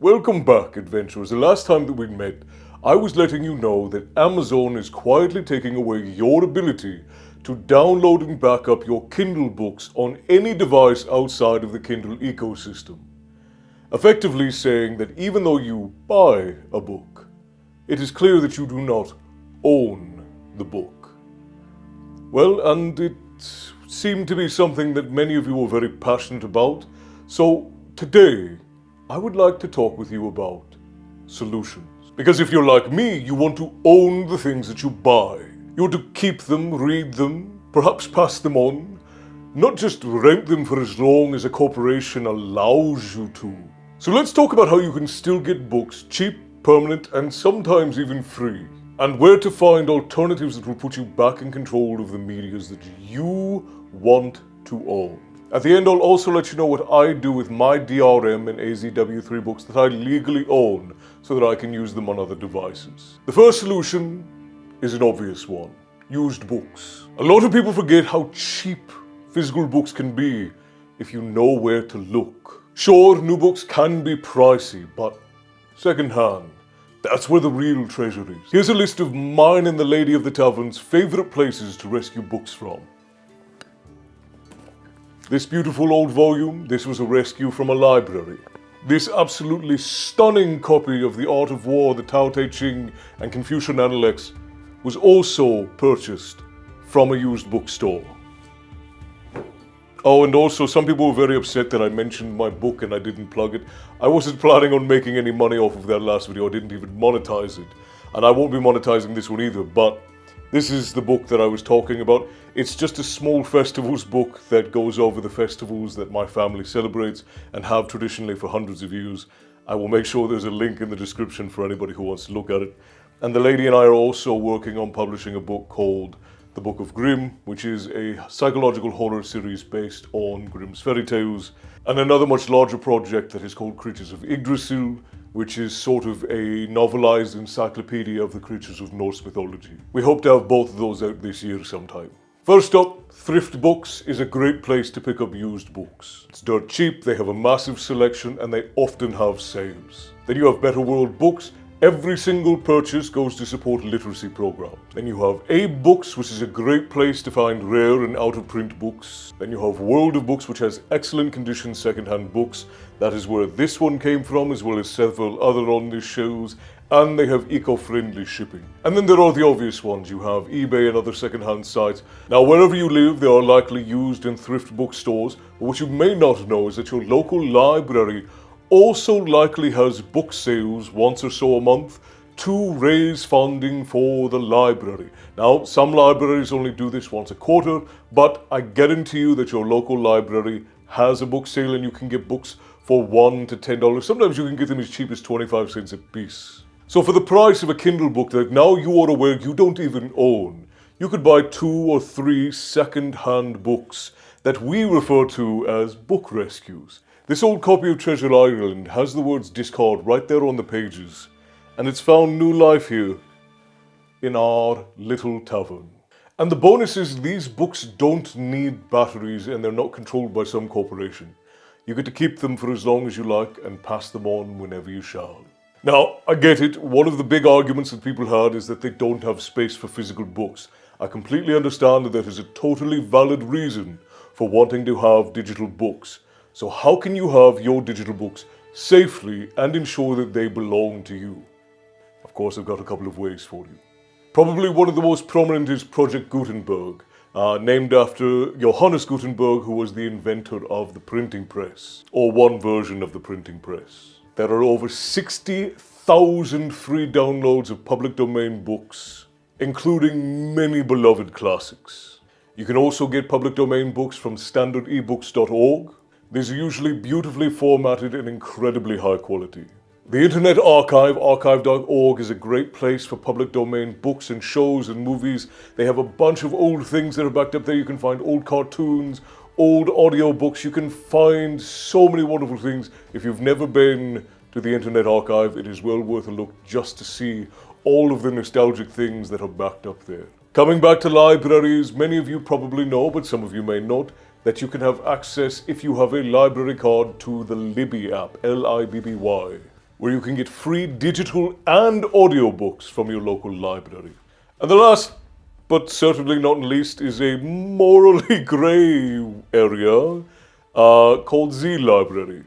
Welcome back, adventurers. The last time that we met, I was letting you know that Amazon is quietly taking away your ability to download and back up your Kindle books on any device outside of the Kindle ecosystem. Effectively saying that even though you buy a book, it is clear that you do not own the book. Well, and it seemed to be something that many of you are very passionate about, so today, I would like to talk with you about solutions. Because if you're like me, you want to own the things that you buy. You want to keep them, read them, perhaps pass them on, not just rent them for as long as a corporation allows you to. So let's talk about how you can still get books cheap, permanent, and sometimes even free, and where to find alternatives that will put you back in control of the medias that you want to own. At the end, I'll also let you know what I do with my DRM and AZW3 books that I legally own so that I can use them on other devices. The first solution is an obvious one: used books. A lot of people forget how cheap physical books can be if you know where to look. Sure, new books can be pricey, but secondhand, that's where the real treasure is. Here's a list of mine and the Lady of the Tavern's favorite places to rescue books from. This beautiful old volume, this was a rescue from a library. This absolutely stunning copy of The Art of War, the Tao Te Ching, and Confucian Analects was also purchased from a used bookstore. Oh, and also some people were very upset that I mentioned my book and I didn't plug it. I wasn't planning on making any money off of that last video. I didn't even monetize it. And I won't be monetizing this one either, but this is the book that I was talking about. It's just a small festivals book that goes over the festivals that my family celebrates and have traditionally for hundreds of years. I will make sure there's a link in the description for anybody who wants to look at it. And the lady and I are also working on publishing a book called The Book of Grimm, which is a psychological horror series based on Grimm's fairy tales, and another much larger project that is called Creatures of Yggdrasil, which is sort of a novelized encyclopedia of the creatures of Norse mythology. We hope to have both of those out this year sometime. First up, ThriftBooks is a great place to pick up used books. It's dirt cheap, they have a massive selection, and they often have sales. Then you have BetterWorldBooks. Every single purchase goes to support literacy programs. Then you have AbeBooks, which is a great place to find rare and out-of-print books. Then you have World of Books, which has excellent condition second-hand books. That is where this one came from, as well as several other on these shows. And they have eco-friendly shipping. And then there are the obvious ones. You have eBay and other second-hand sites. Now, wherever you live, they are likely used in thrift bookstores. But what you may not know is that your local library also likely has book sales once or so a month to raise funding for the library. Now, some libraries only do this once a quarter, but I guarantee you that your local library has a book sale and you can get books for $1 to $10. Sometimes you can get them as cheap as 25 cents a piece. So for the price of a Kindle book that now you are aware you don't even own, you could buy 2 or 3 second-hand books that we refer to as book rescues. This old copy of Treasure Island has the words discard right there on the pages, and it's found new life here in our little tavern. And the bonus is these books don't need batteries and they're not controlled by some corporation. You get to keep them for as long as you like and pass them on whenever you shall. Now, I get it. One of the big arguments that people had is that they don't have space for physical books. I completely understand that is a totally valid reason for wanting to have digital books. So how can you have your digital books safely and ensure that they belong to you? Of course, I've got a couple of ways for you. Probably one of the most prominent is Project Gutenberg, named after Johannes Gutenberg, who was the inventor of the printing press, or one version of the printing press. There are over 60,000 free downloads of public domain books, including many beloved classics. You can also get public domain books from standardebooks.org. These are usually beautifully formatted and incredibly high quality. The Internet Archive, archive.org, is a great place for public domain books and shows and movies. They have a bunch of old things that are backed up there. You can find old cartoons, old audio books. You can find so many wonderful things. If you've never been to the Internet Archive, it is well worth a look just to see all of the nostalgic things that are backed up there. Coming back to libraries, many of you probably know, but some of you may not, that you can have access, if you have a library card, to the Libby app, Libby. where you can get free digital and audiobooks from your local library. And the last, but certainly not least, is a morally grey area called Z Library.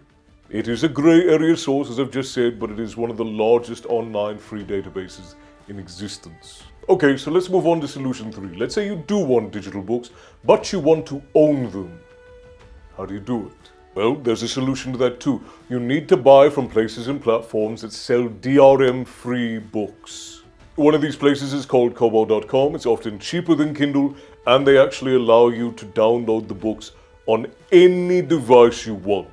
It is a grey area source, as I've just said, but it is one of the largest online free databases in existence. Okay, so let's move on to solution 3. Let's say you do want digital books, but you want to own them. How do you do it? Well, there's a solution to that too. You need to buy from places and platforms that sell DRM-free books. One of these places is called Kobo.com. It's often cheaper than Kindle, and they actually allow you to download the books on any device you want.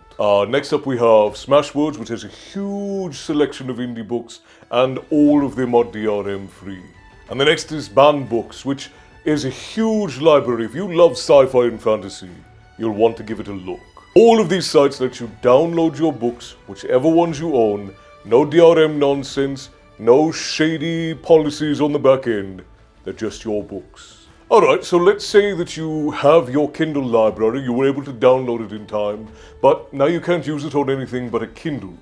Next up we have Smashwords, which has a huge selection of indie books, and all of them are DRM free. And the next is Baen Books, which is a huge library. If you love sci-fi and fantasy, you'll want to give it a look. All of these sites let you download your books, whichever ones you own, no DRM nonsense, no shady policies on the back end, they're just your books. Alright, so let's say that you have your Kindle library, you were able to download it in time, but now you can't use it on anything but a Kindle.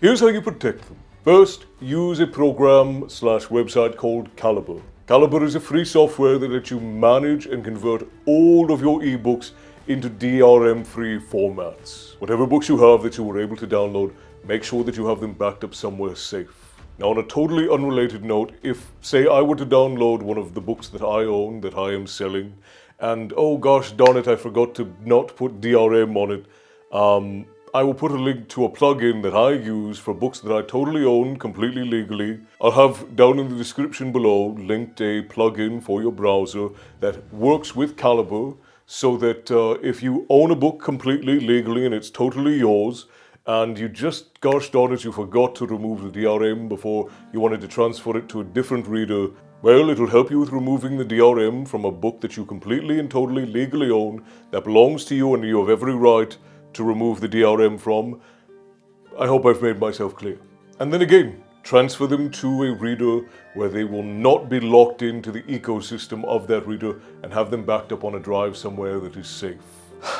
Here's how you protect them. First, use a program/website called Calibre. Calibre is a free software that lets you manage and convert all of your ebooks into DRM-free formats. Whatever books you have that you were able to download, make sure that you have them backed up somewhere safe. Now, on a totally unrelated note, if, say, I were to download one of the books that I own, that I am selling, and oh gosh darn it, I forgot to not put DRM on it, I will put a link to a plugin that I use for books that I totally own completely legally. I'll have down in the description below linked a plugin for your browser that works with Calibre, so that if you own a book completely legally and it's totally yours, and you just, gosh darn it, you forgot to remove the DRM before you wanted to transfer it to a different reader, well, it'll help you with removing the DRM from a book that you completely and totally legally own, that belongs to you and you have every right to remove the DRM from. I hope I've made myself clear. And then again, transfer them to a reader where they will not be locked into the ecosystem of that reader, and have them backed up on a drive somewhere that is safe.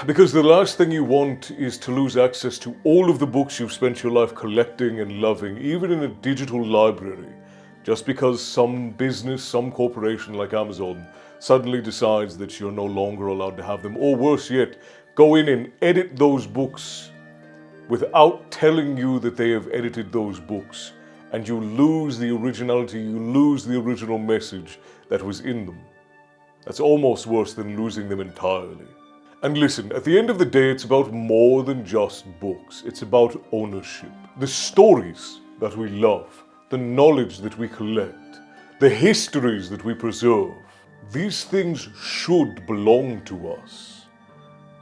Because the last thing you want is to lose access to all of the books you've spent your life collecting and loving, even in a digital library, just because some business, some corporation like Amazon suddenly decides that you're no longer allowed to have them, or worse yet, go in and edit those books without telling you that they have edited those books, and you lose the originality, you lose the original message that was in them. That's almost worse than losing them entirely. And listen, at the end of the day, it's about more than just books. It's about ownership. The stories that we love, the knowledge that we collect, the histories that we preserve, these things should belong to us.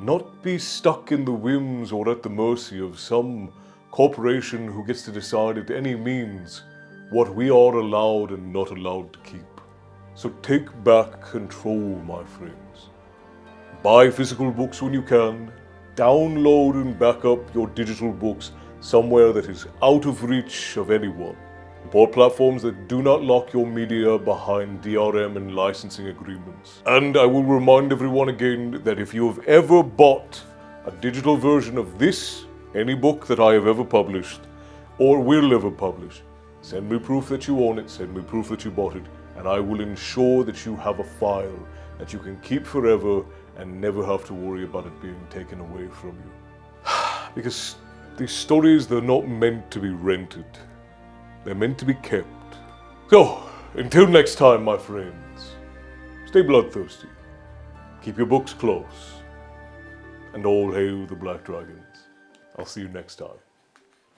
Not be stuck in the whims or at the mercy of some corporation who gets to decide at any means what we are allowed and not allowed to keep. So take back control, my friends. Buy physical books when you can. Download and back up your digital books somewhere that is out of reach of anyone. Support platforms that do not lock your media behind DRM and licensing agreements. And I will remind everyone again that if you have ever bought a digital version of this, any book that I have ever published, or will ever publish, send me proof that you own it, send me proof that you bought it, and I will ensure that you have a file that you can keep forever and never have to worry about it being taken away from you. Because these stories, they're not meant to be rented. They're meant to be kept. So, until next time, my friends, stay bloodthirsty, keep your books close, and all hail the Black Dragons. I'll see you next time.